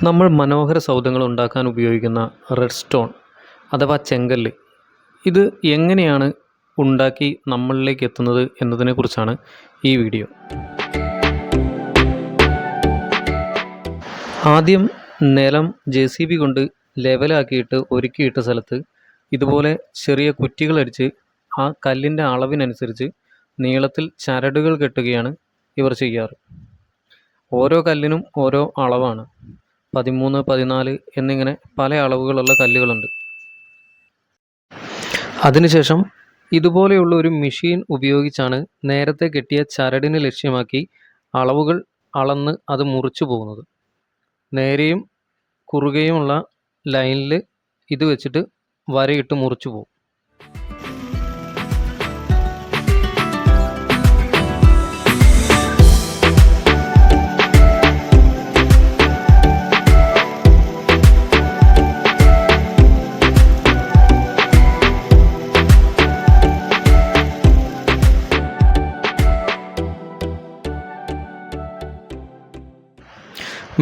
നമ്മൾ മനോഹര സൗധങ്ങൾ ഉണ്ടാക്കാൻ ഉപയോഗിക്കുന്ന റെഡ് സ്റ്റോൺ അഥവാ ചെങ്കല്ല് ഇത് എങ്ങനെയാണ് ഉണ്ടാക്കി നമ്മളിലേക്ക് എത്തുന്നത് എന്നതിനെക്കുറിച്ചാണ് ഈ വീഡിയോ. ആദ്യം നിലം JCB കൊണ്ട് ലെവലാക്കിയിട്ട് ഒരുക്കിയിട്ട സ്ഥലത്ത് ഇതുപോലെ ചെറിയ കുറ്റികളടിച്ച് ആ കല്ലിൻ്റെ അളവിനനുസരിച്ച് നീളത്തിൽ ചരടുകൾ കെട്ടുകയാണ് ഇവർ ചെയ്യാറ്. ഓരോ കല്ലിനും ഓരോ അളവാണ്. 13, 14 എന്നിങ്ങനെ പല അളവുകളുള്ള കല്ലുകളുണ്ട്. അതിനുശേഷം ഇതുപോലെയുള്ള ഒരു മെഷീൻ ഉപയോഗിച്ചാണ് നേരത്തെ കെട്ടിയ ചരടിന് ലക്ഷ്യമാക്കി അളവുകൾ അളന്ന് അത് മുറിച്ചു പോകുന്നത്. നേരെയും കുറുകയുമുള്ള ലൈനിൽ ഇത് വെച്ചിട്ട് വരയിട്ട് മുറിച്ചു പോകും.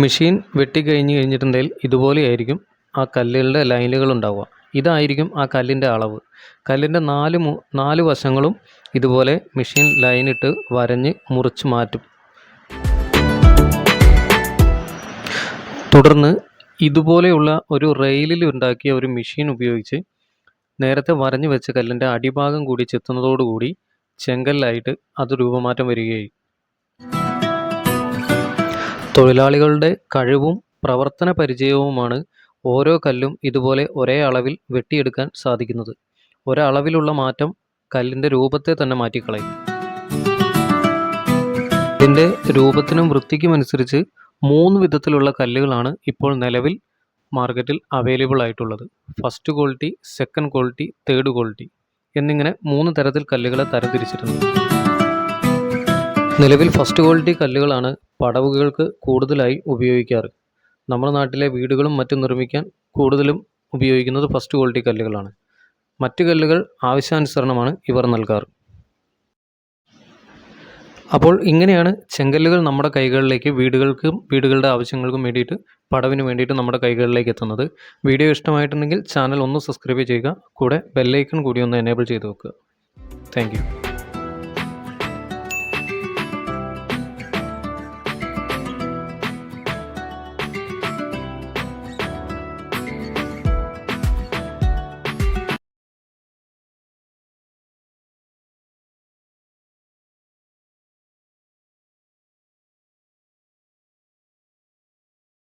മെഷീൻ കഴിഞ്ഞിട്ടുണ്ടെങ്കിൽ ഇതുപോലെയായിരിക്കും ആ കല്ലുകളുടെ ലൈനുകൾ ഉണ്ടാവുക. ഇതായിരിക്കും ആ കല്ലിൻ്റെ അളവ്. കല്ലിൻ്റെ നാല് വശങ്ങളും ഇതുപോലെ മെഷീൻ ലൈനിട്ട് വരഞ്ഞ് മുറിച്ച് മാറ്റും. തുടർന്ന് ഇതുപോലെയുള്ള ഒരു റെയിലിൽ ഉണ്ടാക്കിയ ഒരു മെഷീൻ ഉപയോഗിച്ച് നേരത്തെ വരഞ്ഞു വെച്ച കല്ലിൻ്റെ അടിഭാഗം കൂടി ചെത്തുന്നതോടുകൂടി ചെങ്കല്ലായിട്ട് അത് രൂപമാറ്റം വരികയായി. തൊഴിലാളികളുടെ കഴിവും പ്രവർത്തന പരിചയവുമാണ് ഓരോ കല്ലും ഇതുപോലെ ഒരേ അളവിൽ വെട്ടിയെടുക്കാൻ സാധിക്കുന്നത്. ഒരളവിലുള്ള മാറ്റം കല്ലിൻ്റെ രൂപത്തെ തന്നെ മാറ്റിക്കളയും. ഇതിൻ്റെ രൂപത്തിനും വൃത്തിക്കും അനുസരിച്ച് 3 വിധത്തിലുള്ള കല്ലുകളാണ് ഇപ്പോൾ നിലവിൽ മാർക്കറ്റിൽ അവൈലബിൾ ആയിട്ടുള്ളത്. First quality, second quality, third quality എന്നിങ്ങനെ 3 തരത്തിൽ കല്ലുകളെ തരംതിരിച്ചിട്ടുണ്ട്. നിലവിൽ ഫസ്റ്റ് ക്വാളിറ്റി കല്ലുകളാണ് പടവുകൾക്ക് കൂടുതലായി ഉപയോഗിക്കാറ്. നമ്മുടെ നാട്ടിലെ വീടുകളും മറ്റും നിർമ്മിക്കാൻ കൂടുതലും ഉപയോഗിക്കുന്നത് ഫസ്റ്റ് ക്വാളിറ്റി കല്ലുകളാണ്. മറ്റു കല്ലുകൾ ആവശ്യാനുസരണമാണ് ഇവർ നൽകാറ്. അപ്പോൾ ഇങ്ങനെയാണ് ചെങ്കല്ലുകൾ നമ്മുടെ കൈകളിലേക്ക് വീടുകളുടെ ആവശ്യങ്ങൾക്കും വേണ്ടിയിട്ട് പടവിന് വേണ്ടിയിട്ട് നമ്മുടെ കൈകളിലേക്ക് എത്തുന്നത്. വീഡിയോ ഇഷ്ടമായിട്ടുണ്ടെങ്കിൽ ചാനൽ ഒന്ന് സബ്സ്ക്രൈബ് ചെയ്യുക. കൂടെ ബെല്ലൈക്കൺ കൂടി ഒന്ന് എനേബിൾ ചെയ്ത് വെക്കുക. Thank you.